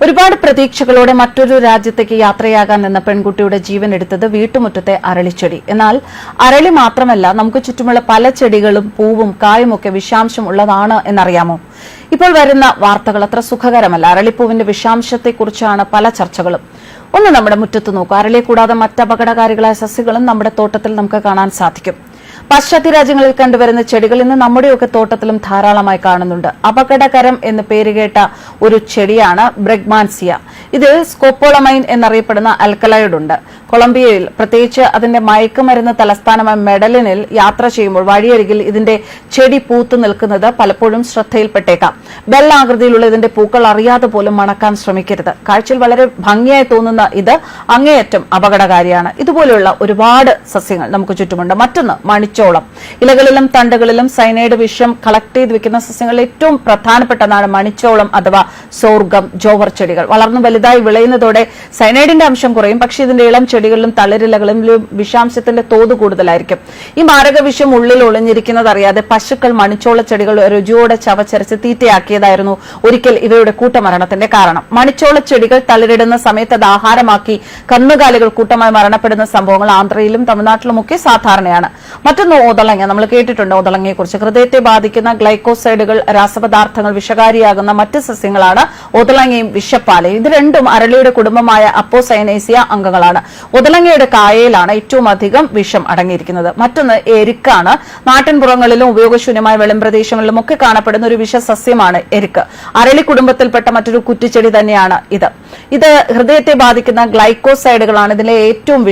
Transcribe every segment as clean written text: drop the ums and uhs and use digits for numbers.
ഒരുപാട് പ്രതീക്ഷകളോടെ മറ്റൊരു രാജ്യത്തേക്ക് യാത്രയാകാൻ നിന്ന പെൺകുട്ടിയുടെ ജീവൻ എടുത്തത് വീട്ടുമുറ്റത്തെ അരളിച്ചെടി. എന്നാൽ അരളി മാത്രമല്ല, നമുക്ക് ചുറ്റുമുള്ള പല ചെടികളും പൂവും കായുമൊക്കെ വിഷാംശം ഉള്ളതാണ് എന്നറിയാമോ? ഇപ്പോൾ വരുന്ന വാർത്തകൾ അത്ര സുഖകരമല്ല. അരളിപ്പൂവിന്റെ വിഷാംശത്തെക്കുറിച്ചാണ് പല ചർച്ചകളും. ഒന്ന് നമ്മുടെ മുറ്റത്ത് നോക്കൂ. അരളി കൂടാതെ മറ്റ് അപകടകാരികളായ സസ്യങ്ങളും നമ്മുടെ തോട്ടത്തിൽ നമുക്ക് കാണാൻ സാധിക്കും. പാശ്ചാത്യ രാജ്യങ്ങളിൽ കണ്ടുവരുന്ന ചെടികൾ ഇന്ന് നമ്മുടെയൊക്കെ തോട്ടത്തിലും ധാരാളമായി കാണുന്നുണ്ട്. അപകടകരം എന്ന് പേരുകേട്ട ഒരു ചെടിയാണ് ബ്രഗ്മാൻസിയ. ഇതിൽ സ്കോപ്പോളമൈൻ എന്നറിയപ്പെടുന്ന അൽക്കലോയിഡ് ഉണ്ട്. കൊളംബിയയിൽ, പ്രത്യേകിച്ച് അതിന്റെ മയക്കുമരുന്ന് തലസ്ഥാനമായ മെഡലിനിൽ യാത്ര ചെയ്യുമ്പോൾ വഴിയരികിൽ ഇതിന്റെ ചെടി പൂത്തു നിൽക്കുന്നത് പലപ്പോഴും ശ്രദ്ധയിൽപ്പെട്ടേക്കാം. ബെല്ലാകൃതിയിലുള്ള ഇതിന്റെ പൂക്കൾ അറിയാതെ പോലും മണക്കാൻ ശ്രമിക്കരുത്. കാഴ്ചയിൽ വളരെ ഭംഗിയായി തോന്നുന്ന ഇത് അങ്ങേയറ്റം അപകടകാരിയാണ്. ഇതുപോലെയുള്ള ഒരുപാട് സസ്യങ്ങൾ നമുക്ക് ചുറ്റുമുണ്ട്. മറ്റൊന്ന് മണിച്ചോളം. ഇലകളിലും തണ്ടുകളിലും സൈനൈഡ് വിഷം കളക്ട് ചെയ്ത് വെക്കുന്ന സസ്യങ്ങളിൽ ഏറ്റവും പ്രധാനപ്പെട്ടതാണ് മണിച്ചോളം അഥവാ സോർഗം, ജോവർ ചെടികൾ. വളർന്നു വലുതായി വിളയുന്നതോടെ സൈനൈഡിന്റെ അംശം കുറയും. പക്ഷേ ഇതിന്റെ ഇളം ചെടികളിലും തളിരിലകളിലും വിഷാംശത്തിന്റെ തോത് കൂടുതലായിരിക്കും. ഈ മാരക വിഷം ഉള്ളിൽ ഒളിഞ്ഞിരിക്കുന്നത് അറിയാതെ പശുക്കൾ മണിച്ചോള ചെടികൾ രുചിയോടെ ചവച്ചരച്ച് തീറ്റയാക്കിയതായിരുന്നു ഒരിക്കൽ ഇവയുടെ കൂട്ടമരണത്തിന്റെ കാരണം. മണിച്ചോള ചെടികൾ തളിരിടുന്ന സമയത്ത് അത് ആഹാരമാക്കി കന്നുകാലികൾ കൂട്ടമായി മരണപ്പെടുന്ന സംഭവങ്ങൾ ആന്ധ്രയിലും തമിഴ്നാട്ടിലുമൊക്കെ സാധാരണയാണ്. മറ്റൊന്ന് ഓതളങ്ങ. നമ്മൾ കേട്ടിട്ടുണ്ട് ഓതളങ്ങയെക്കുറിച്ച്. ഹൃദയത്തെ ബാധിക്കുന്ന ഗ്ലൈക്കോസൈഡുകൾ, രാസപദാർത്ഥങ്ങൾ വിഷകാരിയാകുന്ന മറ്റ് സസ്യങ്ങളാണ് ഓതളങ്ങയും വിഷപ്പാലയും. ഇത് രണ്ടും അരളിയുടെ കുടുംബമായ അപ്പോസൈനേസിയ അംഗങ്ങളാണ്. ഓതളങ്ങയുടെ കായയിലാണ് ഏറ്റവും അധികം വിഷം അടങ്ങിയിരിക്കുന്നത്. മറ്റൊന്ന് എരിക്കാണ്. നാട്ടിൻപുറങ്ങളിലും ഉപയോഗശൂന്യമായ വെളിംപ്രദേശങ്ങളിലും ഒക്കെ കാണപ്പെടുന്ന ഒരു വിഷസസ്യമാണ് എരിക്ക്. അരളി കുടുംബത്തിൽപ്പെട്ട മറ്റൊരു കുറ്റിച്ചെടി തന്നെയാണ് ഇത്. ഇത് ഹൃദയത്തെ ബാധിക്കുന്ന ഗ്ലൈക്കോസൈഡുകളാണ് ഇതിലെ ഏറ്റവും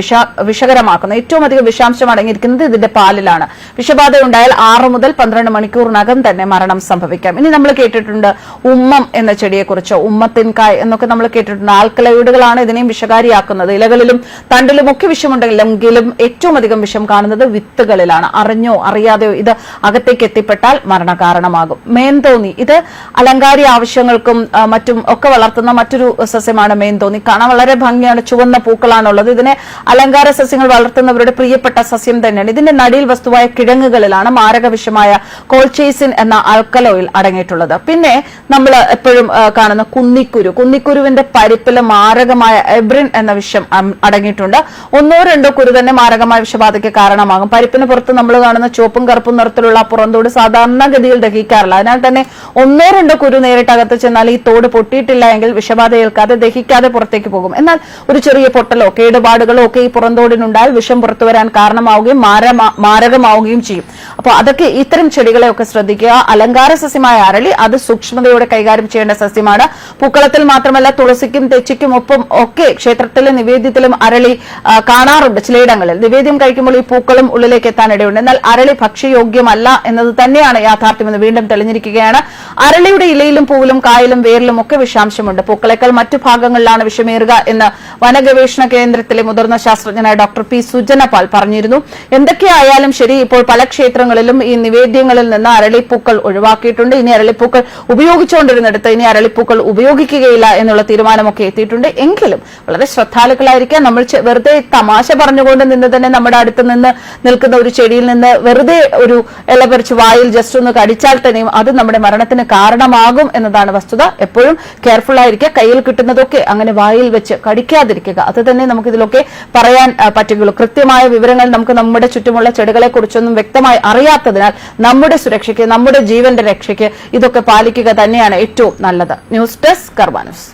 വിഷകരമാക്കുന്നത്. ഏറ്റവും അധികം വിഷാംശം അടങ്ങിയിരിക്കുന്നത് ഇതിന്റെ പാലിലാണ്. വിഷബാധ ഉണ്ടായാൽ 6 മുതൽ 12 മണിക്കൂറിനകം തന്നെ മരണം സംഭവിക്കാം. ഇനി നമ്മൾ കേട്ടിട്ടുണ്ട് ഉമ്മം എന്ന ചെടിയെക്കുറിച്ച്. ഉമ്മത്തിൻകായ് എന്നൊക്കെ നമ്മൾ കേട്ടിട്ടുണ്ട്. ആൽക്കലോയിഡുകളാണ് ഇതിനെയും വിഷകാരിയാക്കുന്നത്. ഇലകളിലും തണ്ടിലും ഒക്കെ വിഷമുണ്ടെങ്കിലും ഏറ്റവും അധികം വിഷം കാണുന്നത് വിത്തുകളിലാണ്. അറിഞ്ഞോ അറിയാതെയോ ഇത് അകത്തേക്ക് എത്തിപ്പെട്ടാൽ മരണകാരണമാകും. മേന്തോന്നി. ഇത് അലങ്കാരിക ആവശ്യങ്ങൾക്കും മറ്റും ഒക്കെ വളർത്തുന്ന മറ്റൊരു സസ്യമാണ് മേന്തോന്നി. കാണാൻ വളരെ ഭംഗിയാണ്. ചുവന്ന പൂക്കളാണുള്ളത്. ഇതിനെ അലങ്കാര സസ്യങ്ങൾ വളർത്തുന്നവരുടെ പ്രിയപ്പെട്ട സസ്യം തന്നെയാണ്. ഇതിന്റെ നടിയിൽ വസ്തുവായ കിഴങ്ങുകളിലാണ് മാരകവിഷമായ കോൾചേസിൻ എന്ന ആൽക്കലോയിൽ അടങ്ങിയിട്ടുള്ളത്. പിന്നെ നമ്മൾ എപ്പോഴും കാണുന്ന കുന്നിക്കുരു. കുന്നിക്കുരുവിന്റെ പരിപ്പിൽ മാരകമായ എബ്രിൻ എന്ന വിഷം അടങ്ങിയിട്ടുണ്ട്. 1-2 കുരു തന്നെ മാരകമായ വിഷബാധയ്ക്ക് കാരണമാകും. പരിപ്പിന് പുറത്ത് നമ്മൾ കാണുന്ന ചുവപ്പും കറുപ്പും നിറത്തിലുള്ള പുറന്തോട് സാധാരണഗതിയിൽ ദഹിക്കാറില്ല. അതിനാൽ തന്നെ 1-2 കുരു നേരിട്ട് അകത്ത് ചെന്നാൽ ഈ തോട് പൊട്ടിയിട്ടില്ല എങ്കിൽ വിഷബാധ ഏൽക്കാതെ ദഹിക്കാതെ പുറത്തേക്ക് പോകും. എന്നാൽ ഒരു ചെറിയ പൊട്ടലോ കേടുപാടുകളോ ഒക്കെ ഈ പുറന്തോടിനുണ്ടായാൽ വിഷം പുറത്തുവരാൻ കാരണമാവുകയും മാരകമാവുകയും ചെയ്യും. അപ്പോൾ അതൊക്കെ ഇത്തരം ചെടികളെയൊക്കെ ശ്രദ്ധിക്കുക. അലങ്കാര സസ്യമായ അരളി അത് സൂക്ഷ്മതയോടെ കൈകാര്യം ചെയ്യേണ്ട സസ്യമാണ്. പൂക്കളത്തിൽ മാത്രമല്ല തുളസിക്കും തെച്ചിക്കും ഒപ്പം ഒക്കെ ക്ഷേത്രത്തിലെ നിവേദ്യത്തിലും അരളി കാണാറുണ്ട്. ചിലയിടങ്ങളിൽ നിവേദ്യം കഴിക്കുമ്പോൾ ഈ പൂക്കളും ഉള്ളിലേക്ക് എത്താനിടയുണ്ട്. എന്നാൽ അരളി ഭക്ഷ്യയോഗ്യമല്ല എന്നത് തന്നെയാണ് യാഥാർത്ഥ്യമെന്ന് വീണ്ടും തെളിഞ്ഞിരിക്കുകയാണ്. അരളിയുടെ ഇലയിലും പൂവിലും കായലും വേരിലും ഒക്കെ വിഷാംശമുണ്ട്. പൂക്കളേക്കാൾ മറ്റു ഭാഗങ്ങളിലാണ് വിഷമേറുക എന്ന് വനഗവേഷണ കേന്ദ്രത്തിലെ മുതിർന്ന ശാസ്ത്രജ്ഞനായ ഡോക്ടർ പി സുജനപാൽ പറഞ്ഞിരുന്നു. എന്തൊക്കെയായാലും ശരി, ഇപ്പോൾ പല ക്ഷേത്രങ്ങളിലും ഈ നിവേദ്യങ്ങളിൽ നിന്ന് അരളിപ്പൂക്കൾ ഒഴിവാക്കിയിട്ടുണ്ട്. ഇനി അരളിപ്പൂക്കൾ ഉപയോഗിച്ചുകൊണ്ടിരുന്നിടത്ത് ഇനി അരളിപ്പൂക്കൾ ഉപയോഗിക്കുകയില്ല എന്നുള്ള തീരുമാനമൊക്കെ എത്തിയിട്ടുണ്ട്. എങ്കിലും വളരെ ശ്രദ്ധാലുക്കളായിരിക്കാം. നമ്മൾ വെറുതെ തമാശ പറഞ്ഞുകൊണ്ട് നിന്ന് തന്നെ നമ്മുടെ അടുത്ത് നിന്ന് നിൽക്കുന്ന ഒരു ചെടിയിൽ നിന്ന് വെറുതെ ഒരു ഇല പറിച്ച് വായിൽ ജസ്റ്റ് ഒന്ന് കടിച്ചാൽ തന്നെയും അത് നമ്മുടെ മരണത്തിന് കാരണമാകും എന്നതാണ് വസ്തുത. എപ്പോഴും കെയർഫുൾ ആയിരിക്കുക. കയ്യിൽ കിട്ടുന്നതൊക്കെ അങ്ങനെ വായിൽ വെച്ച് കടിക്കാതിരിക്കുക. അത് തന്നെ നമുക്ക് ഇതിലൊക്കെ പറയാൻ പറ്റുകയുള്ളൂ. കൃത്യമായ വിവരങ്ങൾ നമുക്ക് നമ്മുടെ ചുറ്റുമുള്ള ചെടികളെ കുറിച്ചൊന്നും വ്യക്തമായി അറിയാത്തതിനാൽ നമ്മുടെ സുരക്ഷയ്ക്ക്, നമ്മുടെ ജീവന്റെ രക്ഷയ്ക്ക് ഇതൊക്കെ പാലിക്കുക തന്നെയാണ് ഏറ്റവും നല്ലത്. ന്യൂസ് ഡെസ്ക് കർമ്മ ന്യൂസ്.